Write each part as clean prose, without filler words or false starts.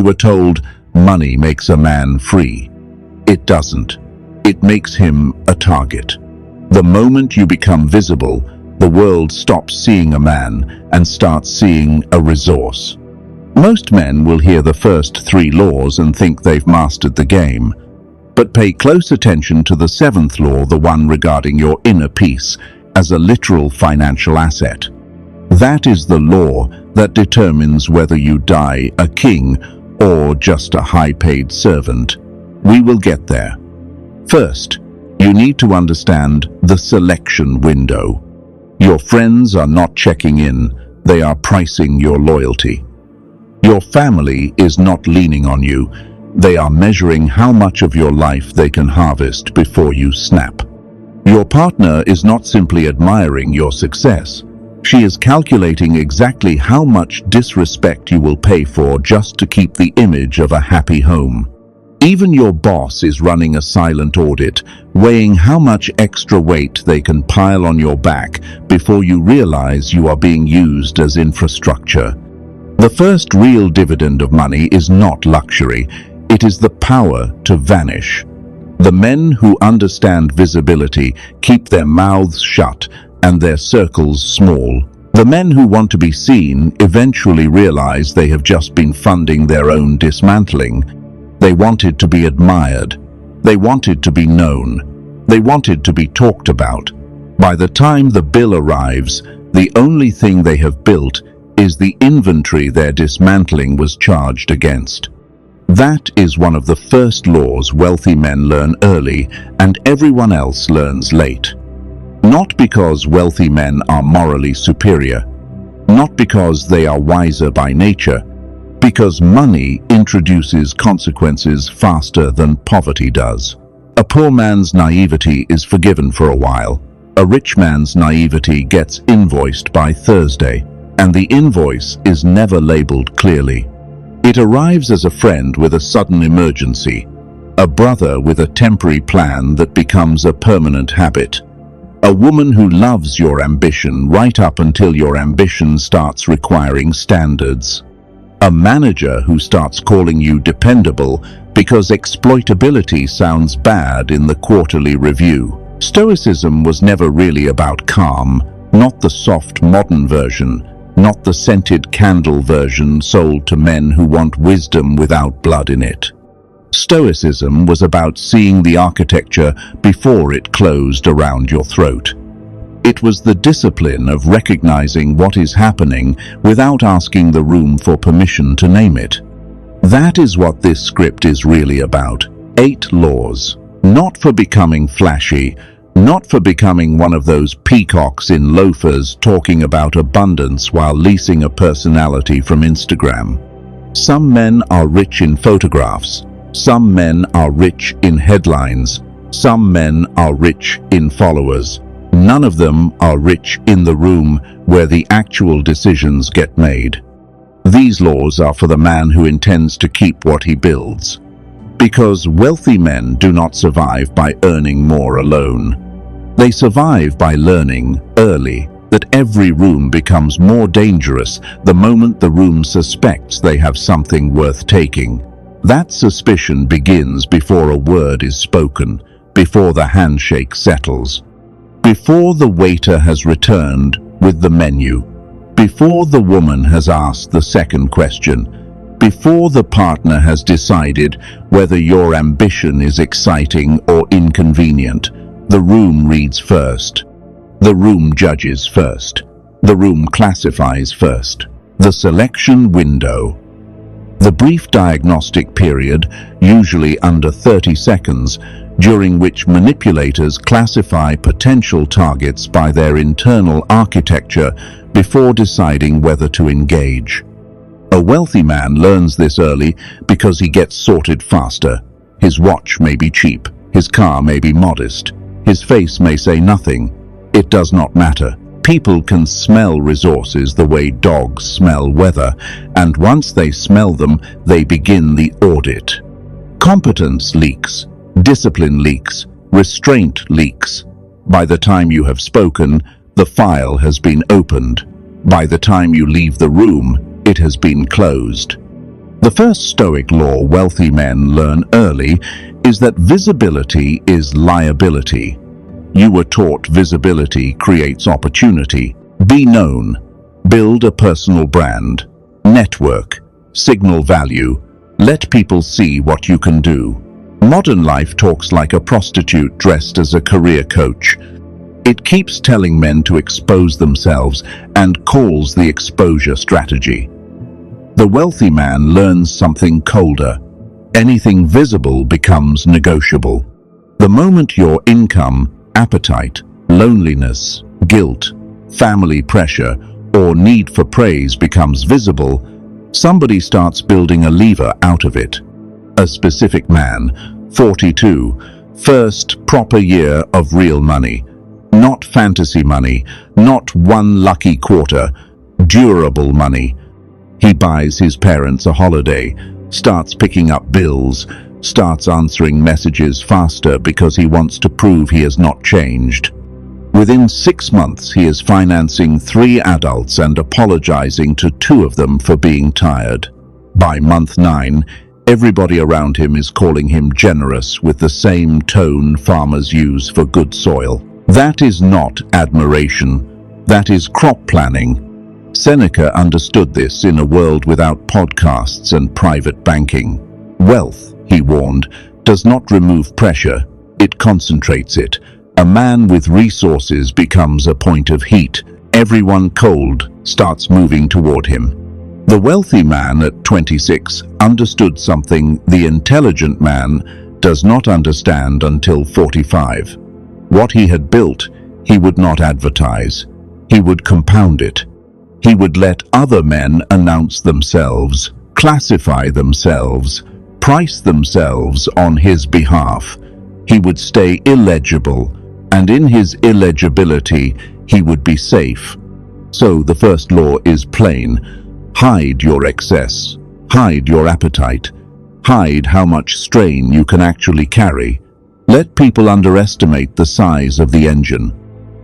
were told money makes a man free. It doesn't. It makes him a target. The moment you become visible, the world stops seeing a man and starts seeing a resource. Most men will hear the first 3 laws and think they've mastered the game. But pay close attention to the 7th law, the one regarding your inner peace, as a literal financial asset. That is the law that determines whether you die a king or just a high-paid servant. We will get there. First, you need to understand the selection window. Your friends are not checking in, they are pricing your loyalty. Your family is not leaning on you, they are measuring how much of your life they can harvest before you snap. Your partner is not simply admiring your success. She is calculating exactly how much disrespect you will pay for just to keep the image of a happy home. Even your boss is running a silent audit, weighing how much extra weight they can pile on your back before you realize you are being used as infrastructure. The first real dividend of money is not luxury, it is the power to vanish. The men who understand visibility keep their mouths shut and their circles small. The men who want to be seen eventually realize they have just been funding their own dismantling. They wanted to be admired. They wanted to be known. They wanted to be talked about. By the time the bill arrives, the only thing they have built is the inventory their dismantling was charged against. That is one of the first laws wealthy men learn early and everyone else learns late. Not because wealthy men are morally superior, not because they are wiser by nature, because money introduces consequences faster than poverty does. A poor man's naivety is forgiven for a while. A rich man's naivety gets invoiced by Thursday, and the invoice is never labeled clearly. It arrives as a friend with a sudden emergency, a brother with a temporary plan that becomes a permanent habit, a woman who loves your ambition right up until your ambition starts requiring standards, a manager who starts calling you dependable because exploitability sounds bad in the quarterly review. Stoicism was never really about calm, not the soft modern version, not the scented candle version sold to men who want wisdom without blood in it. Stoicism was about seeing the architecture before it closed around your throat. It was the discipline of recognizing what is happening without asking the room for permission to name it. That is what this script is really about. 8 laws. Not for becoming flashy, not for becoming one of those peacocks in loafers talking about abundance while leasing a personality from Instagram. Some men are rich in photographs. Some men are rich in headlines. Some men are rich in followers. None of them are rich in the room where the actual decisions get made. These laws are for the man who intends to keep what he builds. Because wealthy men do not survive by earning more alone. They survive by learning early that every room becomes more dangerous the moment the room suspects they have something worth taking. That suspicion begins before a word is spoken, before the handshake settles, before the waiter has returned with the menu, before the woman has asked the second question, before the partner has decided whether your ambition is exciting or inconvenient. The room reads first. The room judges first. The room classifies first. The selection window. The brief diagnostic period, usually under 30 seconds, during which manipulators classify potential targets by their internal architecture before deciding whether to engage. A wealthy man learns this early because he gets sorted faster. His watch may be cheap. His car may be modest. His face may say nothing. It does not matter. People can smell resources the way dogs smell weather, and once they smell them, they begin the audit. Competence leaks, discipline leaks, restraint leaks. By the time you have spoken, the file has been opened. By the time you leave the room, it has been closed. The first Stoic law wealthy men learn early is that visibility is liability. You were taught visibility creates opportunity. Be known. Build a personal brand. Network. Signal value. Let people see what you can do. Modern life talks like a prostitute dressed as a career coach. It keeps telling men to expose themselves and calls the exposure strategy. The wealthy man learns something colder. Anything visible becomes negotiable. The moment your income, appetite, loneliness, guilt, family pressure, or need for praise becomes visible, somebody starts building a lever out of it. A specific man, 42, first proper year of real money. Not fantasy money, not one lucky quarter, durable money. He buys his parents a holiday, starts picking up bills, starts answering messages faster because he wants to prove he has not changed. Within 6 months, he is financing 3 adults and apologizing to 2 of them for being tired. By month 9, everybody around him is calling him generous with the same tone farmers use for good soil. That is not admiration. That is crop planning. Seneca understood this in a world without podcasts and private banking. Wealth, he warned, does not remove pressure, it concentrates it. A man with resources becomes a point of heat. Everyone cold starts moving toward him. The wealthy man at 26 understood something the intelligent man does not understand until 45. What he had built, he would not advertise. He would compound it. He would let other men announce themselves, classify themselves, price themselves on his behalf. He would stay illegible, and in his illegibility, he would be safe. So the first law is plain. Hide your excess. Hide your appetite. Hide how much strain you can actually carry. Let people underestimate the size of the engine.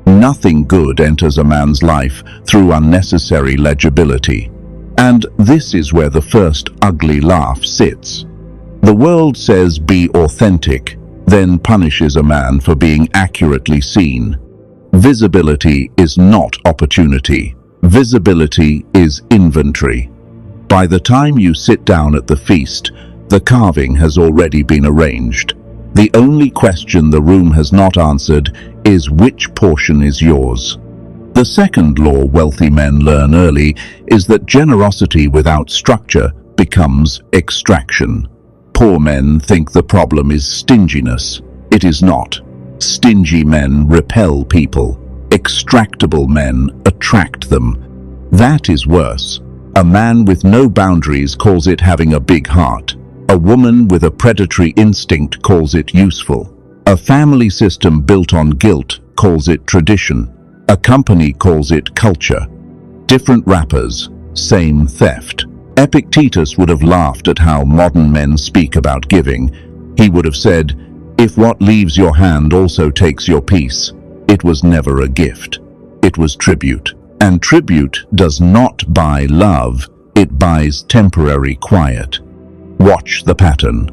Nothing good enters a man's life through unnecessary legibility. And this is where the first ugly laugh sits. The world says be authentic, then punishes a man for being accurately seen. Visibility is not opportunity. Visibility is inventory. By the time you sit down at the feast, the carving has already been arranged. The only question the room has not answered is which portion is yours. The second law wealthy men learn early is that generosity without structure becomes extraction. Poor men think the problem is stinginess. It is not. Stingy men repel people. Extractable men attract them. That is worse. A man with no boundaries calls it having a big heart. A woman with a predatory instinct calls it useful. A family system built on guilt calls it tradition. A company calls it culture. Different rappers, same theft. Epictetus would have laughed at how modern men speak about giving. He would have said, "If what leaves your hand also takes your peace, it was never a gift. It was tribute." And tribute does not buy love, it buys temporary quiet. Watch the pattern.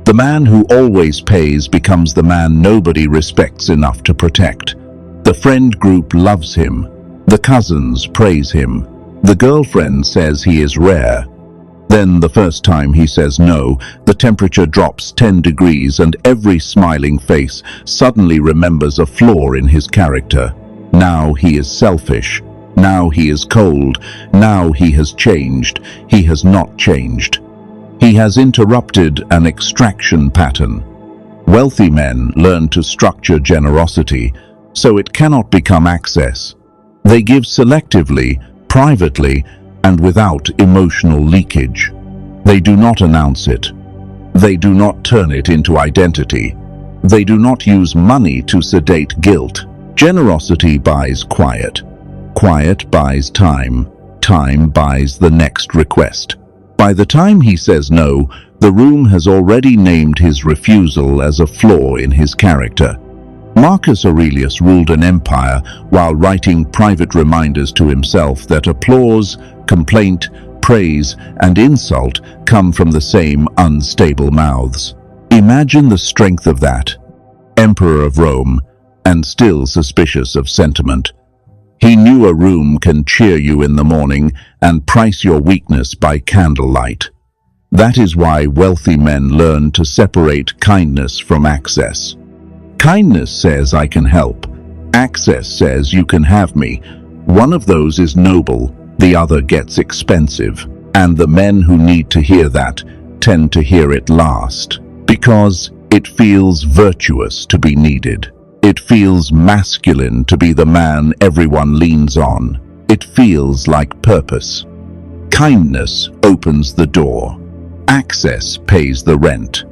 The man who always pays becomes the man nobody respects enough to protect. The friend group loves him. The cousins praise him. The girlfriend says he is rare. Then the first time he says no, the temperature drops 10 degrees and every smiling face suddenly remembers a flaw in his character. Now he is selfish. Now he is cold. Now he has changed. He has not changed. He has interrupted an extraction pattern. Wealthy men learn to structure generosity so it cannot become access. They give selectively, privately, and without emotional leakage. They do not announce it. They do not turn it into identity. They do not use money to sedate guilt. Generosity buys quiet. Quiet buys time. Time buys the next request. By the time he says no, the room has already named his refusal as a flaw in his character. Marcus Aurelius ruled an empire while writing private reminders to himself that applause, complaint, praise, and insult come from the same unstable mouths. Imagine the strength of that. Emperor of Rome, and still suspicious of sentiment. He knew a room can cheer you in the morning and price your weakness by candlelight. That is why wealthy men learn to separate kindness from access. Kindness says I can help. Access says you can have me. One of those is noble, the other gets expensive. And the men who need to hear that tend to hear it last. Because it feels virtuous to be needed. It feels masculine to be the man everyone leans on. It feels like purpose. Kindness opens the door. Access pays the rent.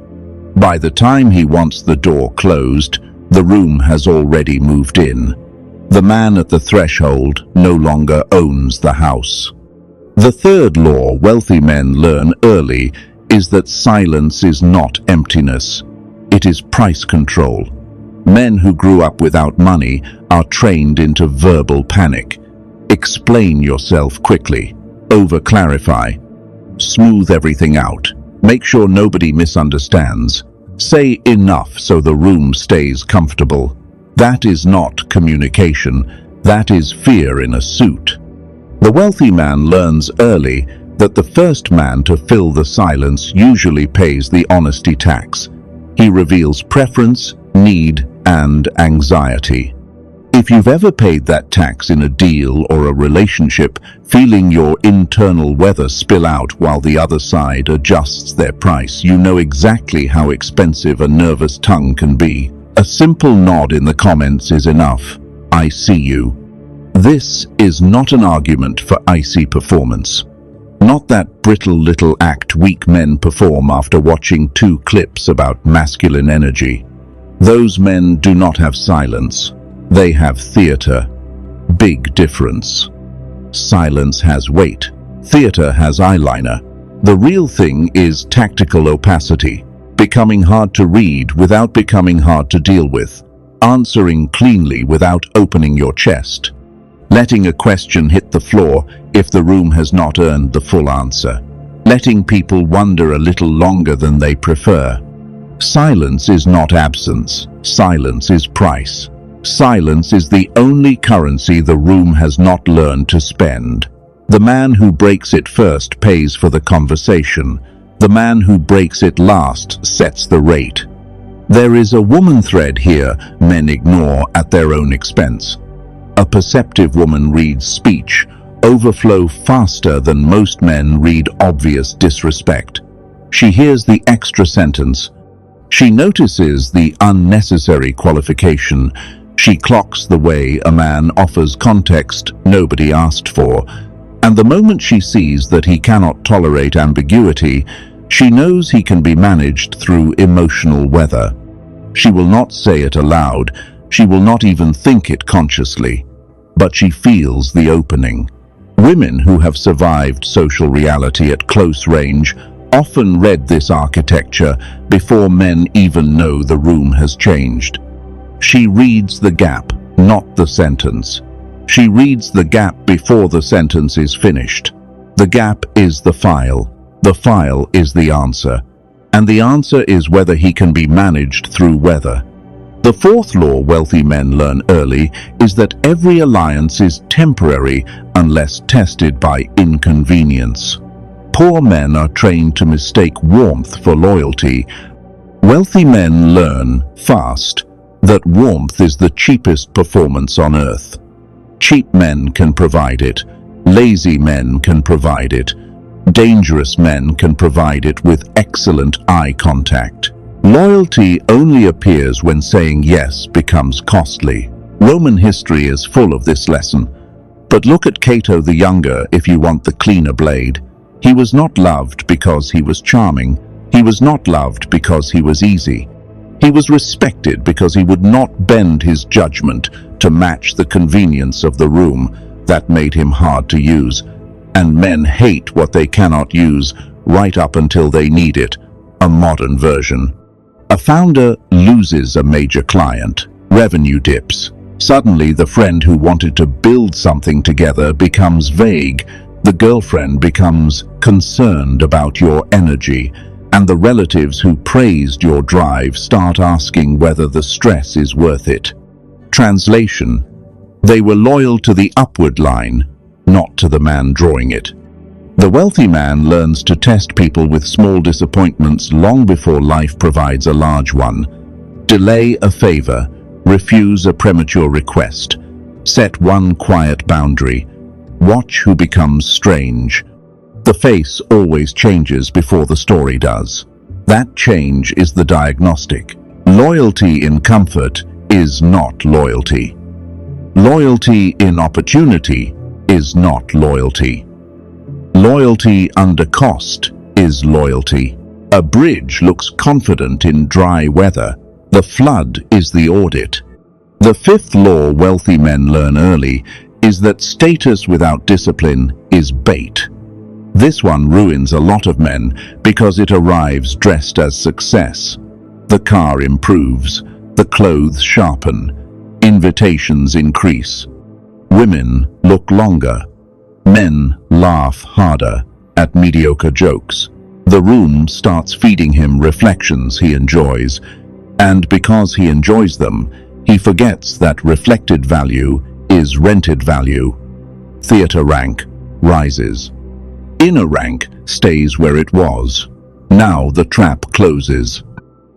By the time he wants the door closed, the room has already moved in. The man at the threshold no longer owns the house. The third law wealthy men learn early is that silence is not emptiness. It is price control. Men who grew up without money are trained into verbal panic. Explain yourself quickly. Over-clarify. Smooth everything out. Make sure nobody misunderstands. Say enough so the room stays comfortable. That is not communication. That is fear in a suit. The wealthy man learns early that the first man to fill the silence usually pays the honesty tax. He reveals preference, need, and anxiety. If you've ever paid that tax in a deal or a relationship, feeling your internal weather spill out while the other side adjusts their price, you know exactly how expensive a nervous tongue can be. A simple nod in the comments is enough. I see you. This is not an argument for icy performance. Not that brittle little act weak men perform after watching 2 clips about masculine energy. Those men do not have silence. They have theater. Big difference. Silence has weight. Theater has eyeliner. The real thing is tactical opacity. Becoming hard to read without becoming hard to deal with. Answering cleanly without opening your chest. Letting a question hit the floor if the room has not earned the full answer. Letting people wonder a little longer than they prefer. Silence is not absence. Silence is price. Silence is the only currency the room has not learned to spend. The man who breaks it first pays for the conversation. The man who breaks it last sets the rate. There is a woman thread here men ignore at their own expense. A perceptive woman reads speech overflow faster than most men read obvious disrespect. She hears the extra sentence. She notices the unnecessary qualification. She clocks the way a man offers context nobody asked for. And the moment she sees that he cannot tolerate ambiguity, she knows he can be managed through emotional weather. She will not say it aloud. She will not even think it consciously. But she feels the opening. Women who have survived social reality at close range often read this architecture before men even know the room has changed. She reads the gap, not the sentence. She reads the gap before the sentence is finished. The gap is the file. The file is the answer. And the answer is whether he can be managed through weather. The fourth law wealthy men learn early is that every alliance is temporary unless tested by inconvenience. Poor men are trained to mistake warmth for loyalty. Wealthy men learn fast that warmth is the cheapest performance on earth. Cheap men can provide it. Lazy men can provide it. Dangerous men can provide it with excellent eye contact. Loyalty only appears when saying yes becomes costly. Roman history is full of this lesson. But look at Cato the Younger if you want the cleaner blade. He was not loved because he was charming. He was not loved because he was easy. He was respected because he would not bend his judgment to match the convenience of the room. That made him hard to use. And men hate what they cannot use right up until they need it. A modern version. A founder loses a major client. Revenue dips. Suddenly, the friend who wanted to build something together becomes vague. The girlfriend becomes concerned about your energy, and the relatives who praised your drive start asking whether the stress is worth it. Translation: they were loyal to the upward line, not to the man drawing it. The wealthy man learns to test people with small disappointments long before life provides a large one. Delay a favor, refuse a premature request, set one quiet boundary, watch who becomes strange. The face always changes before the story does. That change is the diagnostic. Loyalty in comfort is not loyalty. Loyalty in opportunity is not loyalty. Loyalty under cost is loyalty. A bridge looks confident in dry weather. The flood is the audit. The fifth law wealthy men learn early is that status without discipline is bait. This one ruins a lot of men because it arrives dressed as success. The car improves, the clothes sharpen, invitations increase. Women look longer. Men laugh harder at mediocre jokes. The room starts feeding him reflections he enjoys, and because he enjoys them, he forgets that reflected value is rented value. Theater rank rises. Inner rank stays where it was. Now the trap closes.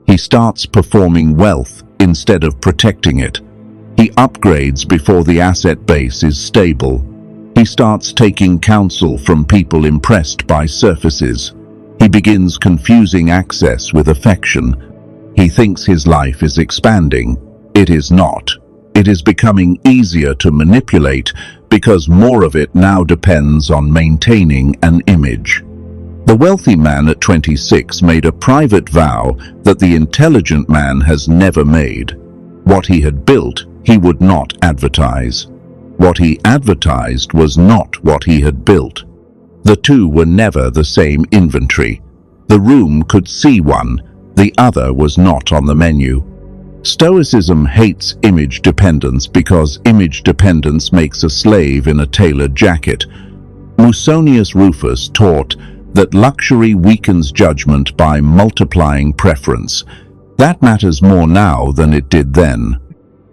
He starts performing wealth instead of protecting it. He upgrades before the asset base is stable. He starts taking counsel from people impressed by surfaces. He begins confusing access with affection. He thinks his life is expanding. It is not. It is becoming easier to manipulate because more of it now depends on maintaining an image. The wealthy man at 26 made a private vow that the intelligent man has never made. What he had built, he would not advertise. What he advertised was not what he had built. The two were never the same inventory. The room could see one, the other was not on the menu. Stoicism hates image dependence because image dependence makes a slave in a tailored jacket. Musonius Rufus taught that luxury weakens judgment by multiplying preference. That matters more now than it did then.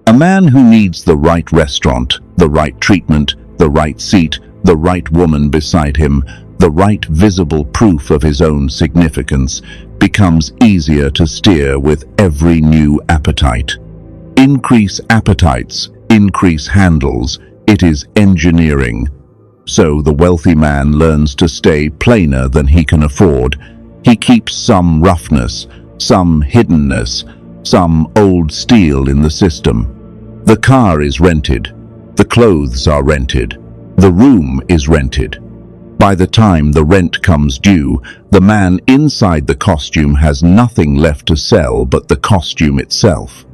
A man who needs the right restaurant, the right treatment, the right seat, the right woman beside him, the right visible proof of his own significance, becomes easier to steer with every new appetite. Increase appetites, increase handles. It is engineering. So the wealthy man learns to stay plainer than he can afford. He keeps some roughness, some hiddenness, some old steel in the system. The car is rented. The clothes are rented. The room is rented. By the time the rent comes due, the man inside the costume has nothing left to sell but the costume itself.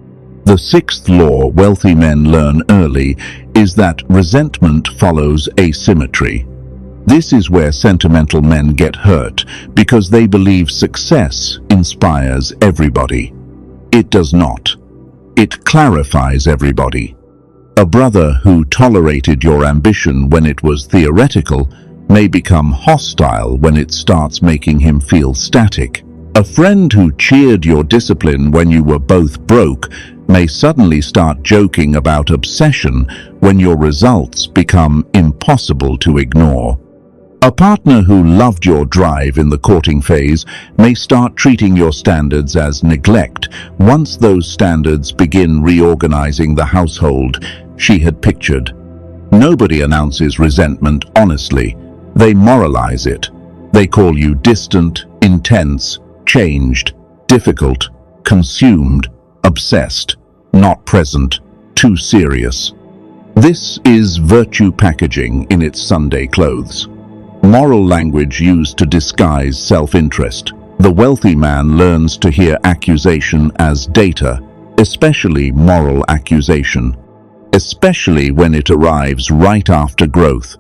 The sixth law wealthy men learn early is that resentment follows asymmetry. This is where sentimental men get hurt because they believe success inspires everybody. It does not. It clarifies everybody. A brother who tolerated your ambition when it was theoretical may become hostile when it starts making him feel static. A friend who cheered your discipline when you were both broke may suddenly start joking about obsession when your results become impossible to ignore. A partner who loved your drive in the courting phase may start treating your standards as neglect once those standards begin reorganizing the household she had pictured. Nobody announces resentment honestly. They moralize it. They call you distant, intense, changed, difficult, consumed, obsessed, not present, too serious. This is virtue packaging in its Sunday clothes. Moral language used to disguise self-interest. The wealthy man learns to hear accusation as data, especially moral accusation, especially when it arrives right after growth.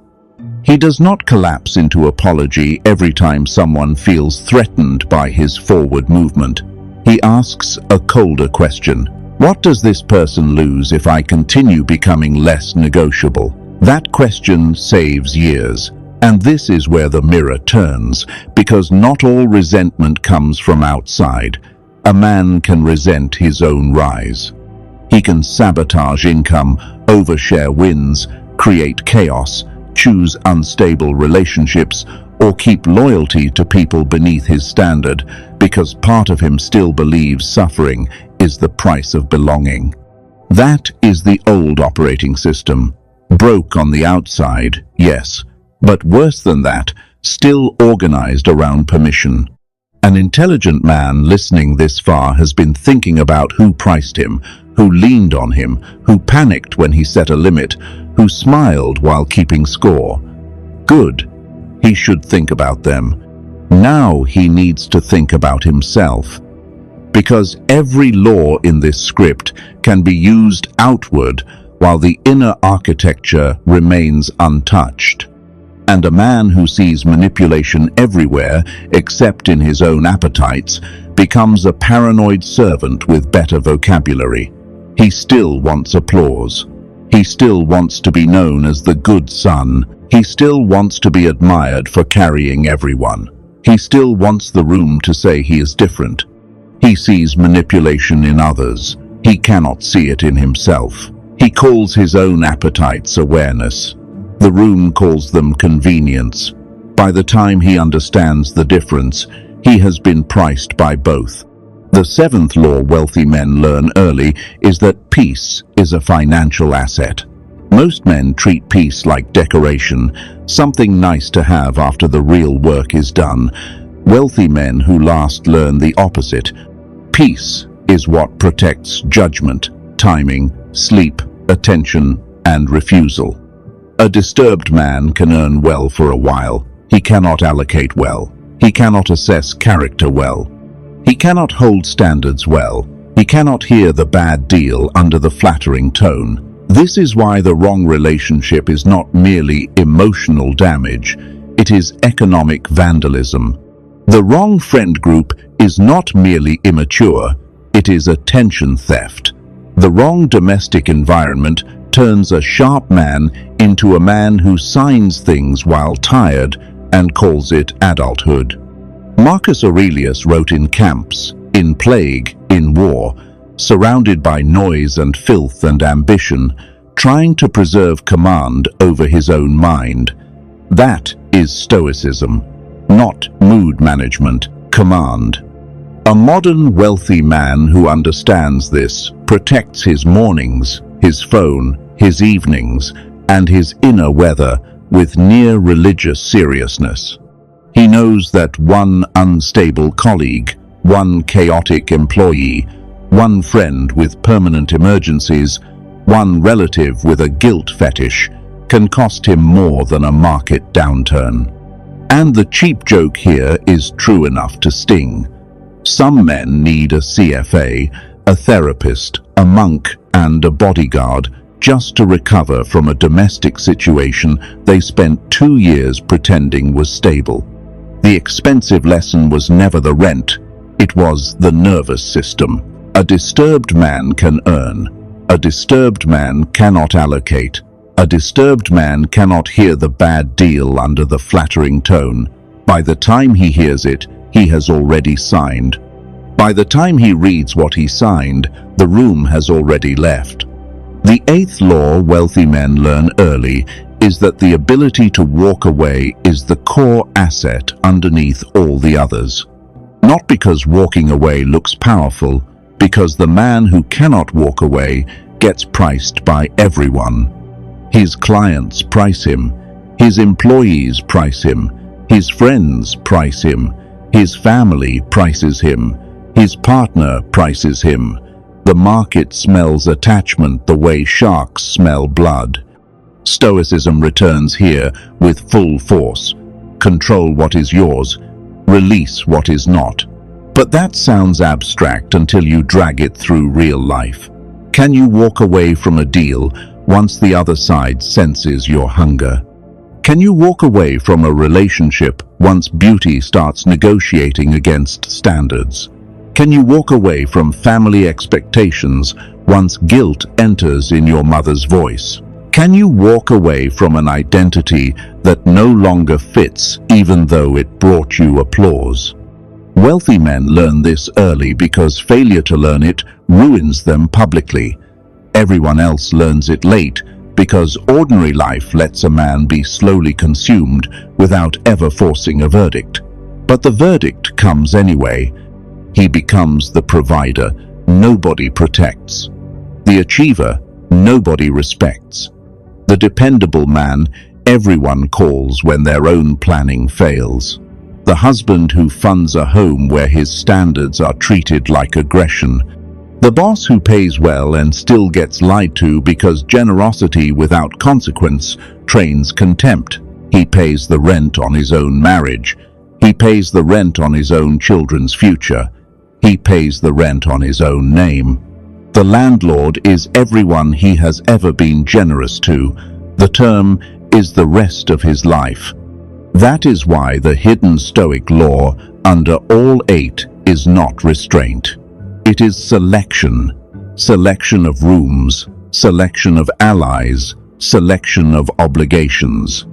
He does not collapse into apology every time someone feels threatened by his forward movement. He asks a colder question. What does this person lose if I continue becoming less negotiable? That question saves years, And this is where the mirror turns, because not all resentment comes from outside. A man can resent his own rise. He can sabotage income, overshare wins, create chaos, choose unstable relationships, or keep loyalty to people beneath his standard, because part of him still believes suffering is the price of belonging. That is the old operating system. Broke on the outside, yes, but worse than that, still organized around permission. An intelligent man listening this far has been thinking about who priced him, who leaned on him, who panicked when he set a limit, who smiled while keeping score. Good. He should think about them. Now he needs to think about himself. Because every law in this script can be used outward while the inner architecture remains untouched. And a man who sees manipulation everywhere except in his own appetites becomes a paranoid servant with better vocabulary. He still wants applause. He still wants to be known as the good son. He still wants to be admired for carrying everyone. He still wants the room to say he is different. He sees manipulation in others. He cannot see it in himself. He calls his own appetites awareness. The room calls them convenience. By the time he understands the difference, he has been priced by both. The seventh law wealthy men learn early is that peace is a financial asset. Most men treat peace like decoration, something nice to have after the real work is done. Wealthy men who last learn the opposite. Peace is what protects judgment, timing, sleep, attention, and refusal. A disturbed man can earn well for a while. He cannot allocate well. He cannot assess character well. He cannot hold standards well. He cannot hear the bad deal under the flattering tone. This is why the wrong relationship is not merely emotional damage. It is economic vandalism. The wrong friend group is not merely immature. It is attention theft. The wrong domestic environment turns a sharp man into a man who signs things while tired and calls it adulthood. Marcus Aurelius wrote in camps, in plague, in war, surrounded by noise and filth and ambition, trying to preserve command over his own mind. That is Stoicism, not mood management, command. A modern wealthy man who understands this protects his mornings, his phone, his evenings, and his inner weather with near religious seriousness. He knows that one unstable colleague, one chaotic employee, one friend with permanent emergencies, one relative with a guilt fetish can cost him more than a market downturn. And the cheap joke here is true enough to sting. Some men need a CFA, a therapist, a monk, and a bodyguard just to recover from a domestic situation they spent 2 years pretending was stable. The expensive lesson was never the rent, it was the nervous system. A disturbed man can earn. A disturbed man cannot allocate. A disturbed man cannot hear the bad deal under the flattering tone. By the time he hears it, he has already signed. By the time he reads what he signed, the room has already left. The eighth law wealthy men learn early is that the ability to walk away is the core asset underneath all the others. Not because walking away looks powerful, because the man who cannot walk away gets priced by everyone. His clients price him, his employees price him, his friends price him, his family prices him, his partner prices him. The market smells attachment the way sharks smell blood. Stoicism returns here with full force. Control what is yours, release what is not. But that sounds abstract until you drag it through real life. Can you walk away from a deal once the other side senses your hunger? Can you walk away from a relationship once beauty starts negotiating against standards? Can you walk away from family expectations once guilt enters in your mother's voice? Can you walk away from an identity that no longer fits, even though it brought you applause? Wealthy men learn this early because failure to learn it ruins them publicly. Everyone else learns it late because ordinary life lets a man be slowly consumed without ever forcing a verdict. But the verdict comes anyway. He becomes the provider nobody protects, the achiever nobody respects, the dependable man everyone calls when their own planning fails, the husband who funds a home where his standards are treated like aggression, the boss who pays well and still gets lied to because generosity without consequence trains contempt. He pays the rent on his own marriage. He pays the rent on his own children's future. He pays the rent on his own name. The landlord is everyone he has ever been generous to. The term is the rest of his life. That is why the hidden Stoic law under all 8 is not restraint. It is selection. Selection of rooms, selection of allies, selection of obligations.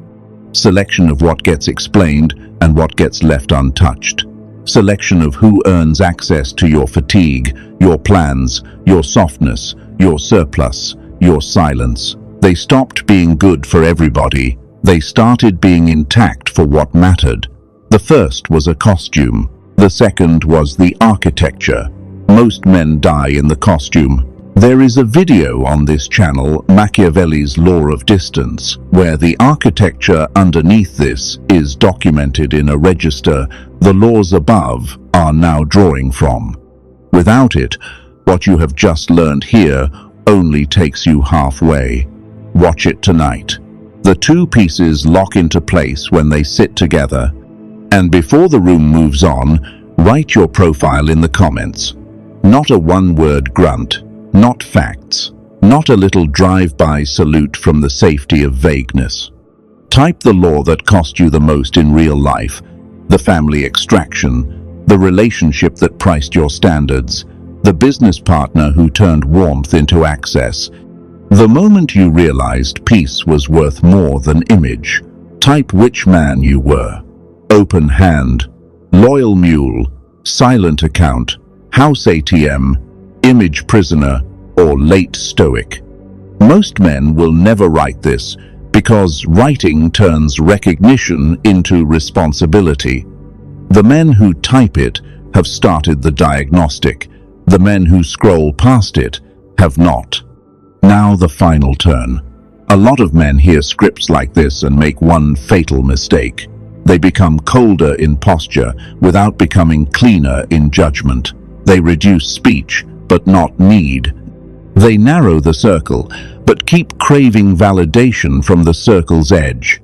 Selection of what gets explained and what gets left untouched. Selection of who earns access to your fatigue, your plans, your softness, your surplus, your silence. They stopped being good for everybody. They started being intact for what mattered. The first was a costume. The second was the architecture. Most men die in the costume. There is a video on this channel, Machiavelli's Law of Distance, where the architecture underneath this is documented in a register the laws above are now drawing from. Without it, what you have just learned here only takes you halfway. Watch it tonight. The 2 pieces lock into place when they sit together. And before the room moves on, write your profile in the comments. Not a one-word grunt, not facts, not a little drive-by salute from the safety of vagueness. Type the law that cost you the most in real life, the family extraction, the relationship that priced your standards, the business partner who turned warmth into access. The moment you realized peace was worth more than image, type which man you were. Open hand, loyal mule, silent account, house ATM, image prisoner, or late Stoic. Most men will never write this because writing turns recognition into responsibility. The men who type it have started the diagnostic. The men who scroll past it have not. Now the final turn. A lot of men hear scripts like this and make one fatal mistake. They become colder in posture without becoming cleaner in judgment. They reduce speech, but not need. They narrow the circle, but keep craving validation from the circle's edge.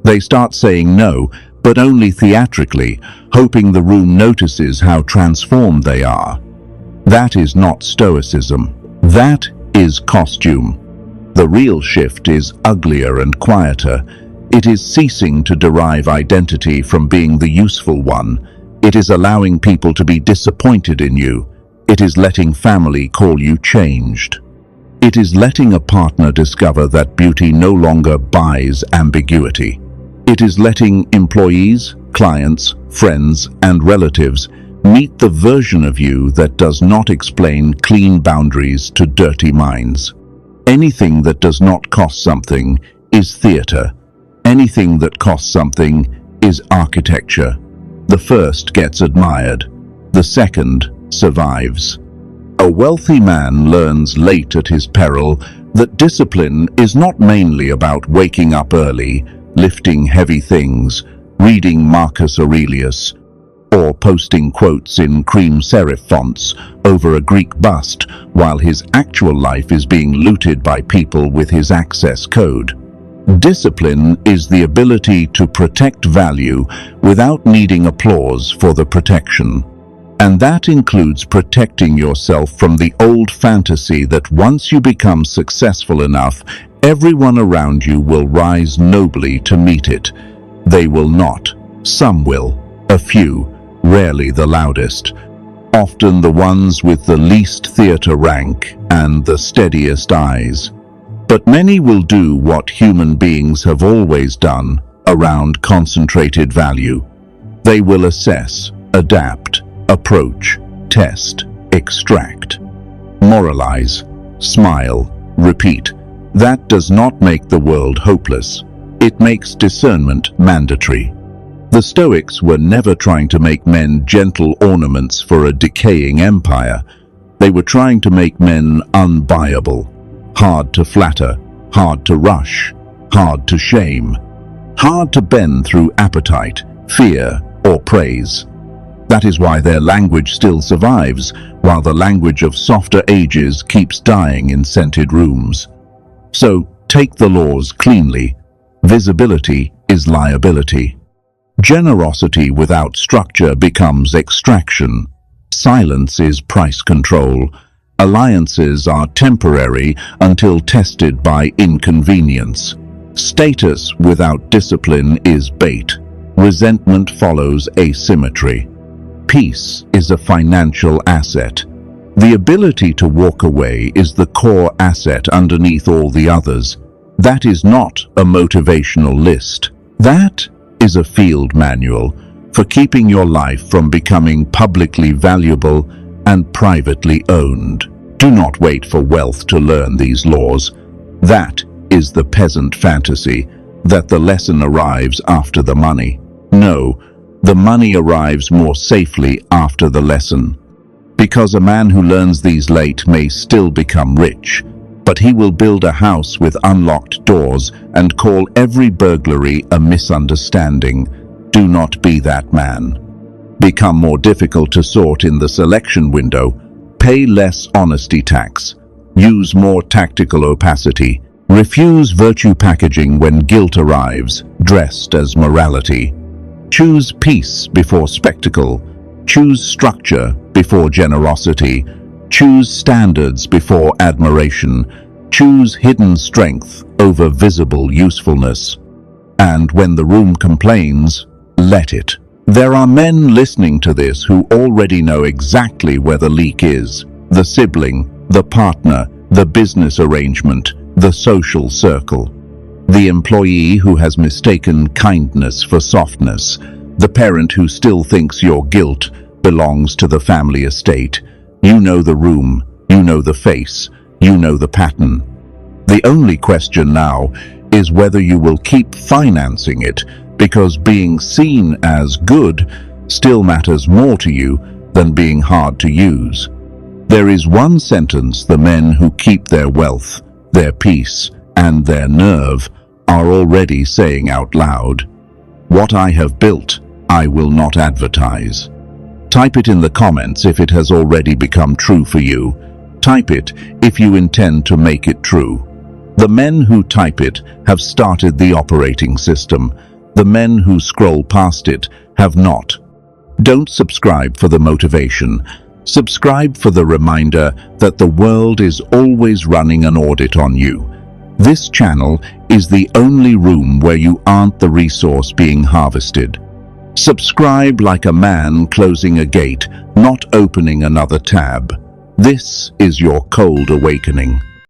They start saying no, but only theatrically, hoping the room notices how transformed they are. That is not Stoicism. That is costume. The real shift is uglier and quieter. It is ceasing to derive identity from being the useful one. It is allowing people to be disappointed in you. It is letting family call you changed. It is letting a partner discover that beauty no longer buys ambiguity. It is letting employees, clients, friends, and relatives meet the version of you that does not explain clean boundaries to dirty minds. Anything that does not cost something is theater. Anything that costs something is architecture. The first gets admired. The second survives. A wealthy man learns late at his peril that discipline is not mainly about waking up early, lifting heavy things, reading Marcus Aurelius, or posting quotes in cream serif fonts over a Greek bust while his actual life is being looted by people with his access code. Discipline is the ability to protect value without needing applause for the protection. And that includes protecting yourself from the old fantasy that once you become successful enough, everyone around you will rise nobly to meet it. They will not. Some will. A few. Rarely the loudest. Often the ones with the least theater rank and the steadiest eyes. But many will do what human beings have always done around concentrated value. They will assess, adapt, approach, test, extract, moralize, smile, repeat. That does not make the world hopeless. It makes discernment mandatory. The Stoics were never trying to make men gentle ornaments for a decaying empire. They were trying to make men unbuyable, hard to flatter, hard to rush, hard to shame, hard to bend through appetite, fear, or praise. That is why their language still survives, while the language of softer ages keeps dying in scented rooms. So, take the laws cleanly. Visibility is liability. Generosity without structure becomes extraction. Silence is price control. Alliances are temporary until tested by inconvenience. Status without discipline is bait. Resentment follows asymmetry. Peace is a financial asset. The ability to walk away is the core asset underneath all the others. That is not a motivational list. That is a field manual for keeping your life from becoming publicly valuable and privately owned. Do not wait for wealth to learn these laws. That is the peasant fantasy, that the lesson arrives after the money. No, the money arrives more safely after the lesson. Because a man who learns these late may still become rich, but he will build a house with unlocked doors and call every burglary a misunderstanding. Do not be that man. Become more difficult to sort in the selection window. Pay less honesty tax. Use more tactical opacity. Refuse virtue packaging when guilt arrives, dressed as morality. Choose peace before spectacle. Choose structure before generosity. Choose standards before admiration. Choose hidden strength over visible usefulness. And when the room complains, let it. There are men listening to this who already know exactly where the leak is. The sibling, the partner, the business arrangement, the social circle. The employee who has mistaken kindness for softness. The parent who still thinks your guilt belongs to the family estate. You know the room, you know the face, you know the pattern. The only question now is whether you will keep financing it, because being seen as good still matters more to you than being hard to use. There is one sentence the men who keep their wealth, their peace, and their nerve are already saying out loud. What I have built, I will not advertise. Type it in the comments if it has already become true for you. Type it if you intend to make it true. The men who type it have started the operating system. The men who scroll past it have not. Don't subscribe for the motivation. Subscribe for the reminder that the world is always running an audit on you. This channel is the only room where you aren't the resource being harvested. Subscribe like a man closing a gate, not opening another tab. This is your cold awakening.